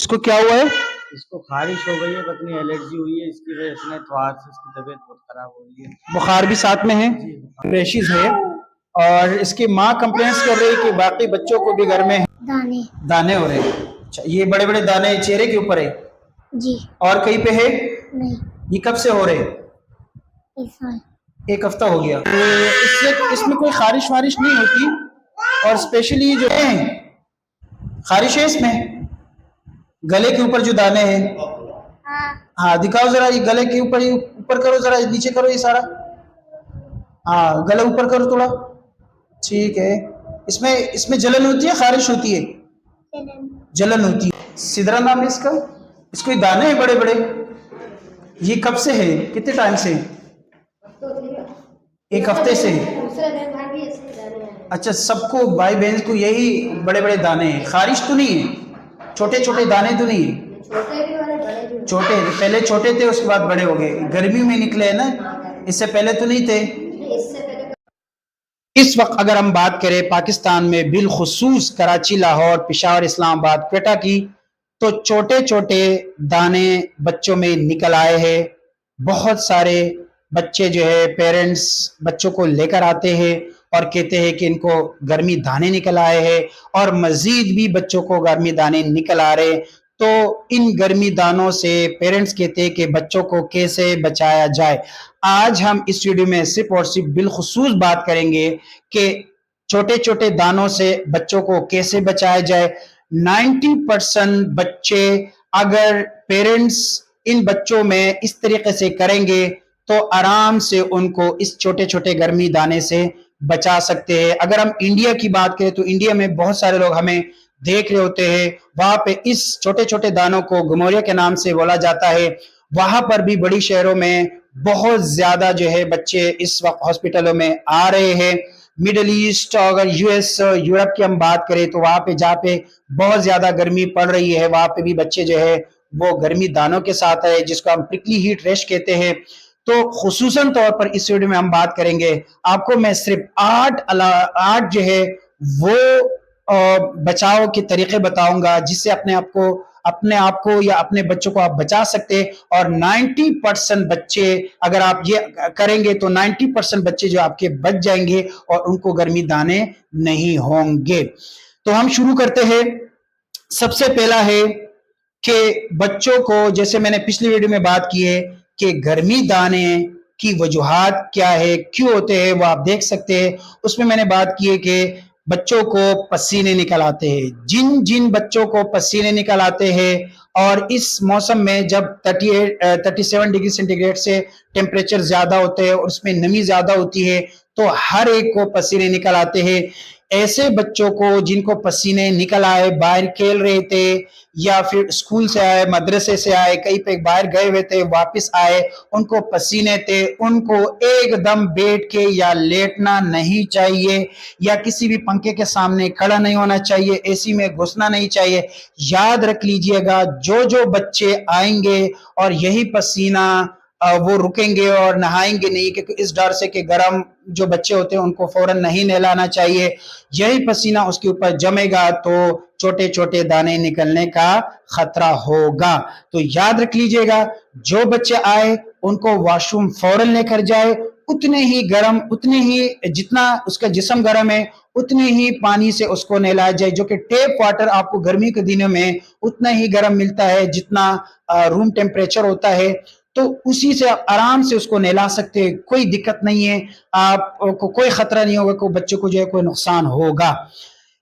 اس کو کیا ہوا ہے؟ اس کو خارش ہو گئی ہے، پتنی الرجی ہوئی ہے، اس کی وجہ سے تھوڑا سے اس کی طبیعت بہت خراب ہو رہی ہے، بخار بھی ساتھ میں ہے، ریشز ہے، اور اس کی ماں کمپلینس کر رہی ہے کہ باقی بچوں کو بھی گھر میں دانے ہو رہے ہیں۔ اچھا، یہ بڑے بڑے دانے چہرے کے اوپر ہے جی اور کہیں پہ ہے؟ نہیں، یہ کب سے ہو رہے؟ ایک سال۔ ایک ہفتہ ہو گیا۔ اس میں کوئی خارش وارش نہیں ہوتی، اور اسپیشلی جو ہے خارش ہے اس میں گلے کے اوپر جو دانے ہیں، ہاں دکھاؤ ذرا، یہ گلے کے اوپر، یہ اوپر کرو ذرا، نیچے کرو، یہ سارا، ہاں گلے اوپر کرو تھوڑا، ٹھیک ہے۔ اس میں جلن ہوتی ہے، خارش ہوتی ہے؟ جلن ہوتی ہے۔ سدرا نام ہے اس کا، اس کو دانے ہیں بڑے بڑے، یہ کب سے ہے، کتنے ٹائم سے؟ ایک ہفتے سے۔ اچھا، سب کو بھائی بہن کو یہی بڑے بڑے دانے ہیں، خارش تو نہیں ہے، چھوٹے چھوٹے دانے تو نہیں ہیں؟ چھوٹے پہلے چھوٹے تھے، اس کے بعد بڑے ہو گئے، گرمی میں نکلے ہیں نا، اس سے پہلے تو نہیں تھے؟ اس وقت اگر ہم بات کریں پاکستان میں بالخصوص کراچی، لاہور، پشاور، اسلام آباد، کوئٹہ کی، تو چھوٹے چھوٹے دانے بچوں میں نکل آئے ہیں۔ بہت سارے بچے جو ہے پیرنٹس بچوں کو لے کر آتے ہیں اور کہتے ہیں کہ ان کو گرمی دانے نکل آئے ہیں، اور مزید بھی بچوں کو گرمی دانے نکل آ رہے۔ تو ان گرمی دانوں سے پیرنٹس کہتے ہیں کہ بچوں کو کیسے بچایا جائے۔ آج ہم اس ویڈیو میں صرف اور صرف بالخصوص بات کریں گے کہ چھوٹے چھوٹے دانوں سے بچوں کو کیسے بچایا جائے۔ 90% بچے اگر پیرنٹس ان بچوں میں اس طریقے سے کریں گے تو آرام سے ان کو اس چھوٹے چھوٹے گرمی دانے سے بچا سکتے ہیں۔ اگر ہم انڈیا کی بات کریں تو انڈیا میں بہت سارے لوگ ہمیں دیکھ رہے ہوتے ہیں، وہاں پہ اس چھوٹے چھوٹے دانوں کو گموریا کے نام سے بولا جاتا ہے۔ وہاں پر بھی بڑی شہروں میں بہت زیادہ جو ہے بچے اس وقت ہاسپٹلوں میں آ رہے ہیں۔ مڈل ایسٹ، اگر یو ایس، یورپ کی ہم بات کریں تو وہاں پہ جہاں پہ بہت زیادہ گرمی پڑ رہی ہے، وہاں پہ بھی بچے جو ہے وہ گرمی دانوں کے ساتھ ہے، جس کو ہم پرکلی ہیٹ ریش کہتے ہیں۔ تو خصوصاً طور پر اس ویڈیو میں ہم بات کریں گے، آپ کو میں صرف 8 جو ہے وہ بچاؤ کے طریقے بتاؤں گا جس سے اپنے آپ کو یا اپنے بچوں کو آپ بچا سکتے، اور 90% بچے اگر آپ یہ کریں گے تو 90% بچے جو آپ کے بچ جائیں گے اور ان کو گرمی دانے نہیں ہوں گے۔ تو ہم شروع کرتے ہیں۔ سب سے پہلا ہے کہ بچوں کو، جیسے میں نے پچھلی ویڈیو میں بات کی ہے کہ گرمی دانے کی وجوہات کیا ہے، کیوں ہوتے ہیں، وہ آپ دیکھ سکتے ہیں۔ اس میں نے بات کی ہے کہ بچوں کو پسینے نکل آتے ہیں۔ جن بچوں کو پسینے نکل آتے ہیں اور اس موسم میں جب 37 ڈگری سینٹی گریڈ سے ٹیمپریچر زیادہ ہوتے ہیں اور اس میں نمی زیادہ ہوتی ہے تو ہر ایک کو پسینے نکل آتے ہیں۔ ایسے بچوں کو جن کو پسینے نکل آئے، باہر کھیل رہے تھے یا پھر اسکول سے آئے، مدرسے سے آئے، کہیں پہ باہر گئے ہوئے تھے، واپس آئے، ان کو پسینے تھے، ان کو ایک دم بیٹھ کے یا لیٹنا نہیں چاہیے، یا کسی بھی پنکھے کے سامنے کھڑا نہیں ہونا چاہیے، اے سی میں گھسنا نہیں چاہیے۔ یاد رکھ لیجئے گا، جو بچے آئیں گے اور یہی پسینہ وہ رکیں گے اور نہائیں گے نہیں، کیونکہ اس ڈر سے کہ گرم جو بچے ہوتے ہیں ان کو فوراً نہیں نہلانا چاہیے، یہی پسینہ اس کے اوپر جمے گا تو چھوٹے چھوٹے دانے نکلنے کا خطرہ ہوگا۔ تو یاد رکھ لیجئے گا، جو بچے آئے ان کو واش روم فوراً لے کر جائے، اتنے ہی گرم، اتنے ہی جتنا اس کا جسم گرم ہے اتنے ہی پانی سے اس کو نہلایا جائے، جو کہ ٹیپ واٹر آپ کو گرمی کے دنوں میں اتنا ہی گرم ملتا ہے جتنا روم ٹیمپریچر ہوتا ہے، تو اسی سے آپ آرام سے اس کو نہلا سکتے ہیں، کوئی دقت نہیں ہے، آپ کو کوئی خطرہ نہیں ہوگا کہ بچوں کو جو ہے کوئی نقصان ہوگا۔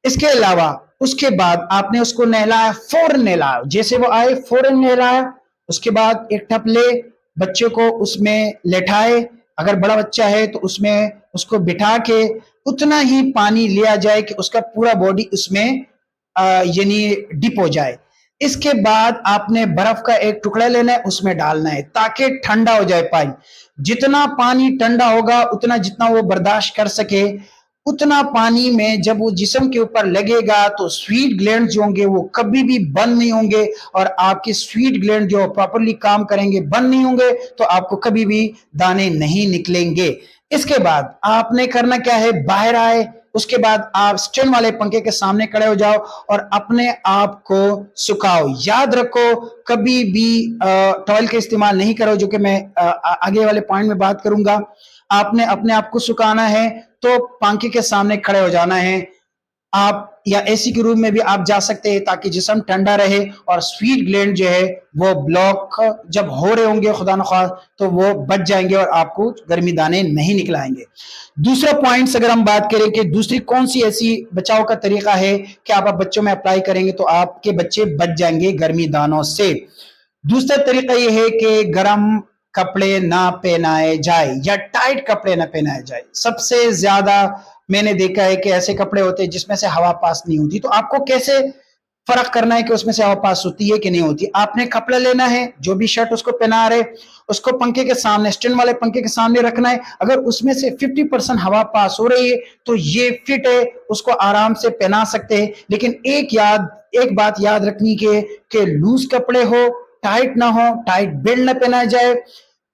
اس کے علاوہ اس کے بعد آپ نے اس کو نہلایا، فوراً نہلایا، جیسے وہ آئے فوراً نہلایا، اس کے بعد ایک ٹپ لے بچے کو اس میں لٹھائے، اگر بڑا بچہ ہے تو اس میں اس کو بٹھا کے اتنا ہی پانی لیا جائے کہ اس کا پورا باڈی اس میں یعنی ڈپ ہو جائے۔ اس کے بعد آپ نے برف کا ایک ٹکڑا لینا ہے، اس میں ڈالنا ہے تاکہ ٹھنڈا ہو جائے پانی۔ جتنا پانی ٹھنڈا ہوگا اتنا جتنا وہ برداشت کر سکے، اتنا پانی میں جب وہ جسم کے اوپر لگے گا تو سویٹ گلینڈ جو ہوں گے وہ کبھی بھی بند نہیں ہوں گے، اور آپ کے سویٹ گلینڈ جو پراپرلی کام کریں گے، بند نہیں ہوں گے، تو آپ کو کبھی بھی دانے نہیں نکلیں گے۔ اس کے بعد آپ نے کرنا کیا ہے، باہر آئے، اس کے بعد آپ سٹینڈ والے پنکھے کے سامنے کھڑے ہو جاؤ اور اپنے آپ کو سکھاؤ. یاد رکھو کبھی بھی ٹاول کا استعمال نہیں کرو، جو کہ میں آگے والے پوائنٹ میں بات کروں گا. آپ نے اپنے آپ کو سکھانا ہے تو پنکھے کے سامنے کھڑے ہو جانا ہے. آپ یا اے سی کے روم میں بھی آپ جا سکتے ہیں تاکہ جسم ٹھنڈا رہے اور سویٹ گلینڈ جو ہے وہ بلاک جب ہو رہے ہوں گے خدا نخواست تو وہ بچ جائیں گے اور آپ کو گرمی دانے نہیں نکلائیں گے. دوسرا پوائنٹ اگر ہم بات کریں کہ دوسری کون سی ایسی بچاؤ کا طریقہ ہے کہ آپ بچوں میں اپلائی کریں گے تو آپ کے بچے بچ جائیں گے گرمی دانوں سے. دوسرا طریقہ یہ ہے کہ گرم کپڑے نہ پہنائے جائے یا ٹائٹ کپڑے نہ پہنائے جائے. سب سے زیادہ میں نے دیکھا ہے کہ ایسے کپڑے ہوتے ہیں جس میں سے ہوا پاس نہیں ہوتی. تو آپ کو کیسے فرق کرنا ہے کہ اس میں سے ہوا پاس ہوتی ہے کہ نہیں ہوتی؟ آپ نے کپڑا لینا ہے، جو بھی شرٹ اس کو پہنا رہے اس کو پنکھے کے سامنے، سٹینڈ والے پنکھے کے سامنے رکھنا ہے. اگر اس میں سے 50% ہوا پاس ہو رہی ہے تو یہ فٹ ہے، اس کو آرام سے پہنا سکتے ہیں. لیکن ایک بات یاد رکھنی کہ لوز کپڑے ہو، ٹائٹ نہ ہو، ٹائٹ بیلٹ نہ پہنا جائے،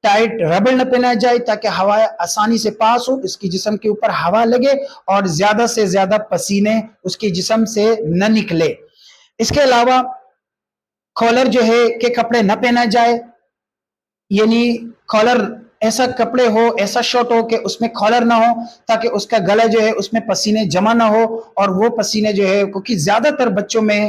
ٹائٹ ربڑ نہ پہنا جائے تاکہ ہوا آسانی سے پاس ہو، اس کی جسم کے اوپر ہوا لگے اور زیادہ سے زیادہ پسینے اس کی جسم سے نہ نکلے. اس کے علاوہ کالر جو ہے کہ کپڑے نہ پہنا جائے، یعنی کالر ایسا کپڑے ہو، ایسا شرٹ ہو کہ اس میں کالر نہ ہو تاکہ اس کا گلا جو ہے اس میں پسینے جمع نہ ہو. اور وہ پسینے جو ہے کیونکہ زیادہ تر بچوں میں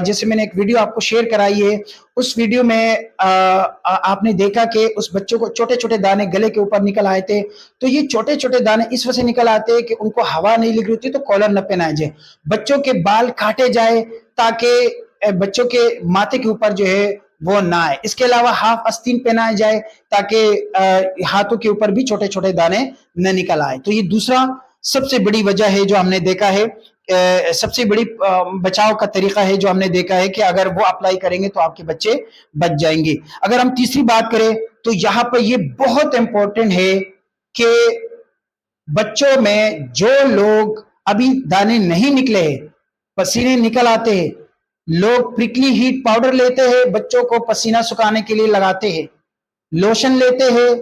جیسے میں نے ایک ویڈیو آپ کو شیئر کرائی ہے، اس ویڈیو میں آپ نے دیکھا کہ اس بچوں کو چھوٹے چھوٹے دانے گلے کے اوپر نکل آئے تھے. تو یہ چھوٹے چھوٹے دانے اس وجہ سے نکل آتے ہیں کہ ان کو ہوا نہیں لگ رہی ہوتی تو کالر نہ پہنایا جائے. بچوں کے بال کاٹے جائے تاکہ بچوں کے ماتھے کے اوپر جو ہے وہ نہ آئے. اس کے علاوہ ہاف آستین پہنایا جائے تاکہ ہاتھوں کے اوپر بھی چھوٹے چھوٹے دانے نہ نکل آئے. تو یہ دوسرا سب سے بڑی وجہ ہے جو ہم نے دیکھا ہے، سب سے بڑی بچاؤ کا طریقہ ہے جو ہم نے دیکھا ہے کہ اگر وہ اپلائی کریں گے تو آپ کے بچے بچ جائیں گے. اگر ہم تیسری بات کریں تو یہاں پر یہ بہت امپورٹنٹ ہے کہ بچوں میں جو لوگ ابھی دانے نہیں نکلے، پسینے نکل آتے ہیں، لوگ پرکلی ہیٹ پاؤڈر لیتے ہیں، بچوں کو پسینہ سکھانے کے لیے لگاتے ہیں، لوشن لیتے ہیں.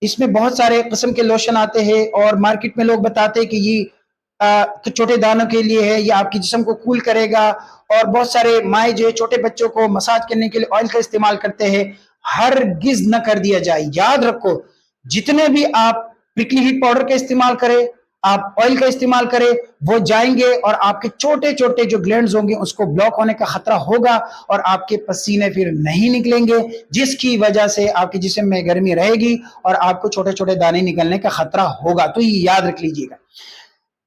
اس میں بہت سارے قسم کے لوشن آتے ہیں اور مارکیٹ میں لوگ بتاتے ہیں کہ یہ چھوٹے دانوں کے لیے ہے، یہ آپ کی جسم کو کول کرے گا. اور بہت سارے مائیں جو ہے چھوٹے بچوں کو مساج کرنے کے لیے آئل کا استعمال کرتے ہیں. ہرگز نہ کر دیا جائے. یاد رکھو جتنے بھی آپ پرکلی ہیٹ پاؤڈر کا استعمال کریں، آپ آئل کا استعمال کریں، وہ جائیں گے اور آپ کے چھوٹے چھوٹے جو گلینڈز ہوں گے اس کو بلاک ہونے کا خطرہ ہوگا اور آپ کے پسینے پھر نہیں نکلیں گے، جس کی وجہ سے آپ کے جسم میں گرمی رہے گی اور آپ کو چھوٹے چھوٹے دانے نکلنے کا خطرہ ہوگا. تو یہ یاد رکھ لیجئے گا.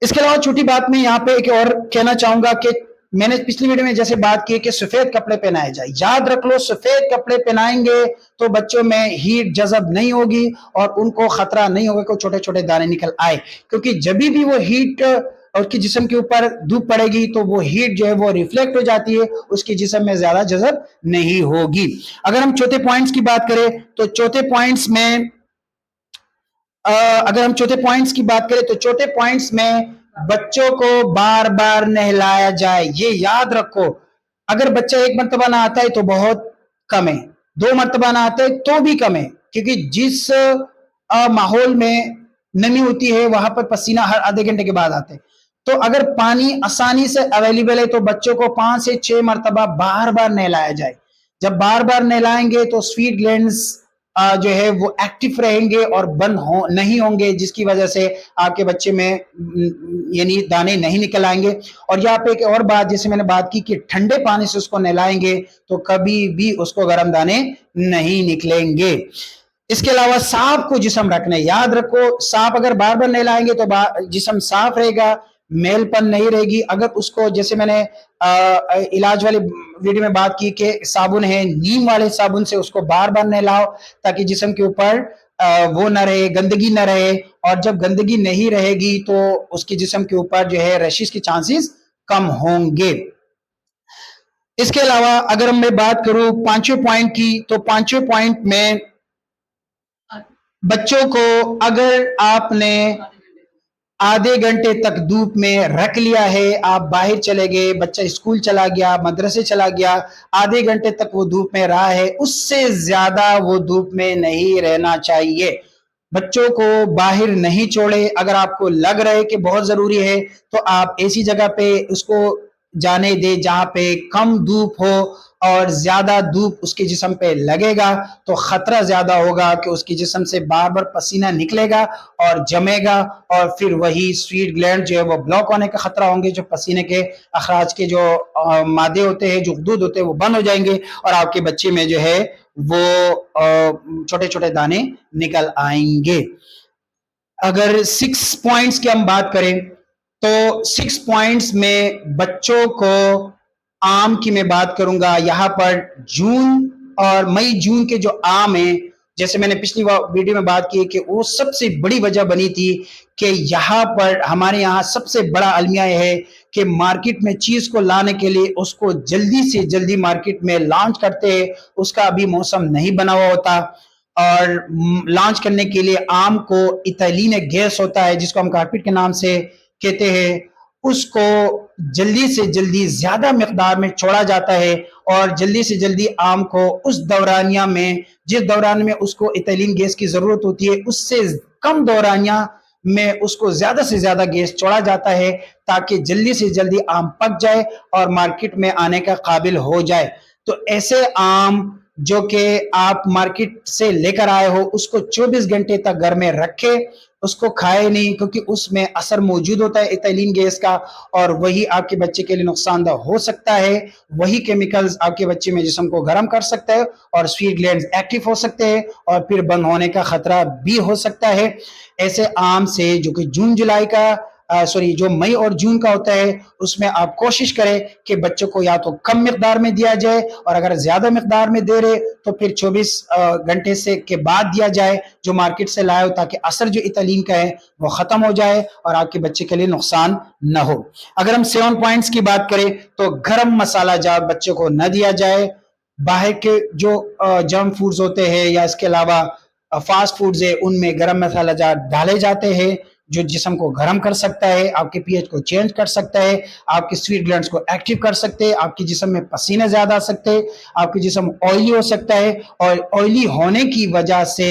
اس کے علاوہ چھوٹی بات میں یہاں پہ ایک اور کہنا چاہوں گا کہ میں نے پچھلی ویڈیو میں جیسے بات کی کہ سفید کپڑے پہنائے جائے. یاد رکھ لو سفید کپڑے پہنائیں گے تو بچوں میں ہیٹ جذب نہیں ہوگی اور ان کو خطرہ نہیں ہوگا کہ چھوٹے چھوٹے دانے نکل آئے، کیونکہ جبھی بھی وہ ہیٹ اور کی جسم کے اوپر دھوپ پڑے گی تو وہ ہیٹ جو ہے وہ ریفلیکٹ ہو جاتی ہے، اس کی جسم میں زیادہ جذب نہیں ہوگی. اگر ہم چوتھے پوائنٹس کی بات کریں تو چوتھے پوائنٹس میں بچوں کو بار بار نہلایا جائے. یہ یاد رکھو اگر بچہ ایک مرتبہ نہ آتا ہے تو بہت کم ہے، 2 مرتبہ نہ آتا ہے تو بھی کم ہے، کیونکہ جس ماحول میں نمی ہوتی ہے وہاں پر پسینہ ہر آدھے گھنٹے کے بعد آتے ہیں. تو اگر پانی آسانی سے اویلیبل ہے تو بچوں کو 5 سے 6 مرتبہ بار بار نہلایا جائے. جب بار بار نہلائیں گے تو سویٹ گلینڈز جو ہے وہ ایکٹیو رہیں گے اور بند نہیں ہوں گے، جس کی وجہ سے آپ کے بچے میں یعنی دانے نہیں نکل آئیں گے. اور یہاں پہ ایک اور بات جیسے میں نے بات کی کہ ٹھنڈے پانی سے اس کو نہلائیں گے تو کبھی بھی اس کو گرم دانے نہیں نکلیں گے. اس کے علاوہ صاف کو جسم رکھنا ہے. یاد رکھو صاف اگر بار بار نہلائیں گے تو جسم صاف رہے گا، میل پن نہیں رہے گی. اگر اس کو جیسے میں نے علاج والے ویڈیو میں بات کی کہ صابن ہے، نیم والے صابن سے اس کو بار بار نہلاؤ تاکہ جسم کے اوپر وہ نہ رہے، گندگی نہ رہے. اور جب گندگی نہیں رہے گی تو اس کی جسم کے اوپر جو ہے ریشز کے چانسز کم ہوں گے. اس کے علاوہ اگر میں بات کروں 5ویں پوائنٹ کی تو 5ویں پوائنٹ میں بچوں کو اگر آپ نے آدھے گھنٹے تک دھوپ میں رکھ لیا ہے، آپ باہر چلے گئے، بچہ اسکول چلا گیا، مدرسے چلا گیا، آدھے گھنٹے تک وہ دھوپ میں رہا ہے، اس سے زیادہ وہ دھوپ میں نہیں رہنا چاہیے. بچوں کو باہر نہیں چھوڑے. اگر آپ کو لگ رہا ہے کہ بہت ضروری ہے تو آپ ایسی جگہ پہ اس کو جانے دے جہاں پہ کم دھوپ ہو, اور زیادہ دھوپ اس کے جسم پہ لگے گا تو خطرہ زیادہ ہوگا کہ اس کے جسم سے بار بار پسینہ نکلے گا اور جمے گا, اور پھر وہی سویٹ گلینڈ جو ہے وہ بلاک ہونے کا خطرہ ہوں گے, جو پسینے کے اخراج کے جو مادے ہوتے ہیں, جو غدود ہوتے ہیں, وہ بند ہو جائیں گے, اور آپ کے بچے میں جو ہے وہ چھوٹے چھوٹے دانے نکل آئیں گے. اگر 6 پوائنٹس کی ہم بات کریں تو 6 پوائنٹس میں بچوں کو آم کی میں بات کروں گا. یہاں پر جون اور مئی جون کے جو آم ہیں, جیسے میں نے پچھلی ویڈیو میں بات کی کہ وہ سب سے بڑی وجہ بنی تھی کہ یہاں پر ہمارے یہاں سب سے بڑا المیہ یہ ہے کہ مارکیٹ میں چیز کو لانے کے لیے اس کو جلدی سے جلدی مارکیٹ میں لانچ کرتے ہیں, اس کا ابھی موسم نہیں بنا ہوا ہوتا, اور لانچ کرنے کے لیے آم کو ایتھائلین ایک گیس ہوتا ہے جس کو ہم کارپیٹ کے نام سے کہتے ہیں, اس کو جلدی سے جلدی زیادہ مقدار میں چھوڑا جاتا ہے, اور جلدی سے جلدی آم کو اس دورانیہ میں, جس دوران میں اس کو ایتھائلین گیس کی ضرورت ہوتی ہے, اس سے کم دورانیہ میں اس کو زیادہ سے زیادہ گیس چھوڑا جاتا ہے تاکہ جلدی سے جلدی آم پک جائے اور مارکیٹ میں آنے کا قابل ہو جائے. تو ایسے آم جو کہ آپ مارکیٹ سے لے کر آئے ہو اس کو 24 گھنٹے تک گھر میں رکھے, اس کو کھائے نہیں, کیونکہ اس میں اثر موجود ہوتا ہے ایتھائلین گیس کا, اور وہی آپ کے بچے کے لیے نقصان دہ ہو سکتا ہے. وہی کیمیکلز آپ کے بچے میں جسم کو گرم کر سکتا ہے اور سویٹ گلینڈز ایکٹیو ہو سکتے ہیں, اور پھر بند ہونے کا خطرہ بھی ہو سکتا ہے. ایسے آم سے جو کہ جون جولائی کا جو مئی اور جون کا ہوتا ہے, اس میں آپ کوشش کریں کہ بچوں کو یا تو کم مقدار میں دیا جائے, اور اگر زیادہ مقدار میں دے رہے تو پھر 24 گھنٹے سے کے بعد دیا جائے جو مارکیٹ سے لائے ہو, تاکہ اثر جو ایتھائلین کا ہے وہ ختم ہو جائے اور آپ کے بچے کے لیے نقصان نہ ہو. اگر ہم 7 پوائنٹس کی بات کریں تو گرم مسالہ جات بچوں کو نہ دیا جائے. باہر کے جو جنک فوڈز ہوتے ہیں یا اس کے علاوہ فاسٹ فوڈز ہے, ان میں گرم مسالہ جات ڈالے جاتے ہیں جو جسم کو گرم کر سکتا ہے, آپ کے پی ایچ کو چینج کر سکتا ہے, آپ کے سویٹ گلینڈز کو ایکٹیو کر سکتے ہیں, آپ کے جسم میں پسینے زیادہ آ سکتے ہیں, آپ کے جسم آئلی ہو سکتا ہے, اور آئلی ہونے کی وجہ سے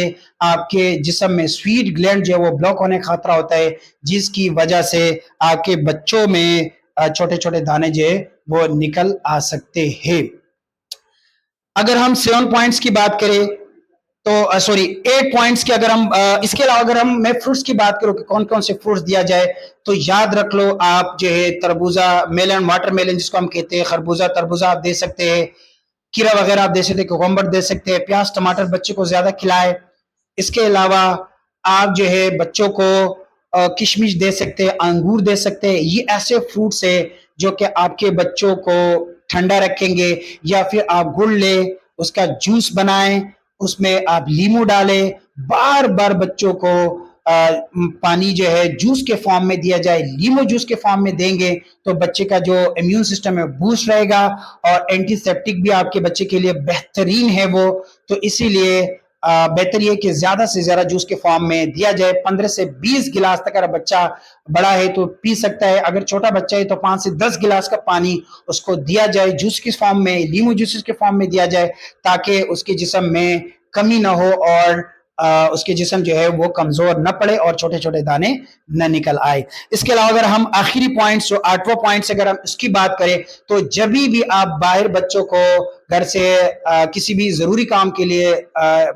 آپ کے جسم میں سویٹ گلینڈ جو ہے وہ بلاک ہونے کا خطرہ ہوتا ہے, جس کی وجہ سے آپ کے بچوں میں چھوٹے چھوٹے دانے جو ہے وہ نکل آ سکتے ہیں. اگر ہم 7 پوائنٹس کی بات کریں تو 8 پوائنٹس کی, اگر ہم اس کے علاوہ اگر ہم میں فروٹس کی بات کروں کہ کون کون سے فروٹس دیا جائے, تو یاد رکھ لو آپ جو ہے تربوزہ, میلن, واٹر میلن جس کو ہم کہتے ہیں, خربوزہ, تربوزہ آپ دے سکتے ہیں, کھیرا وغیرہ آپ دے سکتے ہیں, کوکمبر دے سکتے ہیں, پیاز ٹماٹر بچے کو زیادہ کھلائے. اس کے علاوہ آپ جو ہے بچوں کو کشمش دے سکتے ہیں, انگور دے سکتے ہیں. یہ ایسے فروٹس ہیں جو کہ آپ کے بچوں کو ٹھنڈا رکھیں گے. یا پھر آپ گڑ لے, اس کا جوس بنائیں, اس میں آپ لیمو ڈالیں, بار بار بچوں کو پانی جو ہے جوس کے فارم میں دیا جائے. لیمو جوس کے فارم میں دیں گے تو بچے کا جو امیون سسٹم ہے بوسٹ رہے گا, اور اینٹی سیپٹک بھی آپ کے بچے کے لیے بہترین ہے وہ. تو اسی لیے بہتر یہ کہ زیادہ سے زیادہ جوس کے فارم میں دیا جائے. 15 سے 20 گلاس تک اگر بچہ بڑا ہے تو پی سکتا ہے, اگر چھوٹا بچہ ہے تو 5 سے 10 گلاس کا پانی اس کو دیا جائے جوس کے فارم میں, لیمو جوسز کے فارم میں دیا جائے, تاکہ اس کے جسم میں کمی نہ ہو اور اس کے جسم جو ہے وہ کمزور نہ پڑے اور چھوٹے چھوٹے دانے نہ نکل آئے. اس کے علاوہ اگر ہم آخری پوائنٹس جو 8واں پوائنٹس اگر ہم اس کی بات کریں تو جبھی بھی آپ باہر بچوں کو گھر سے کسی بھی ضروری کام کے لیے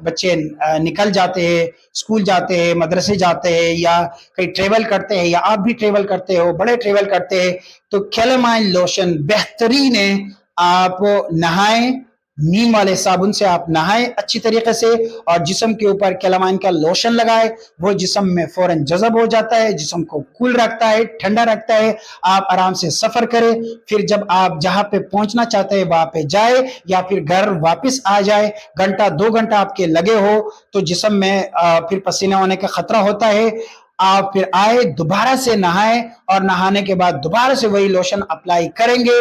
بچے نکل جاتے ہیں, اسکول جاتے ہیں, مدرسے جاتے ہیں, یا کہیں ٹریول کرتے ہیں, یا آپ بھی ٹریول کرتے ہو, بڑے ٹریول کرتے ہیں, تو کیلامائن لوشن بہترین ہے. آپ نہائیں, نیم والے صابن سے آپ نہائیں اچھی طریقے سے, اور جسم کے اوپر کیلامائن کا لوشن لگائے. وہ جسم میں فوراً جذب ہو جاتا ہے, جسم کو کول رکھتا ہے, ٹھنڈا رکھتا ہے. آپ آرام سے سفر کریں, پھر جب آپ جہاں پہ پہنچنا چاہتے ہیں وہاں پہ جائے, یا پھر گھر واپس آ جائے, گھنٹہ 2 گھنٹہ آپ کے لگے ہو تو جسم میں پھر پسینے ہونے کا خطرہ ہوتا ہے. آپ پھر آئے, دوبارہ سے نہائیں, اور نہانے کے بعد دوبارہ سے وہی لوشن اپلائی کریں گے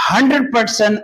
100%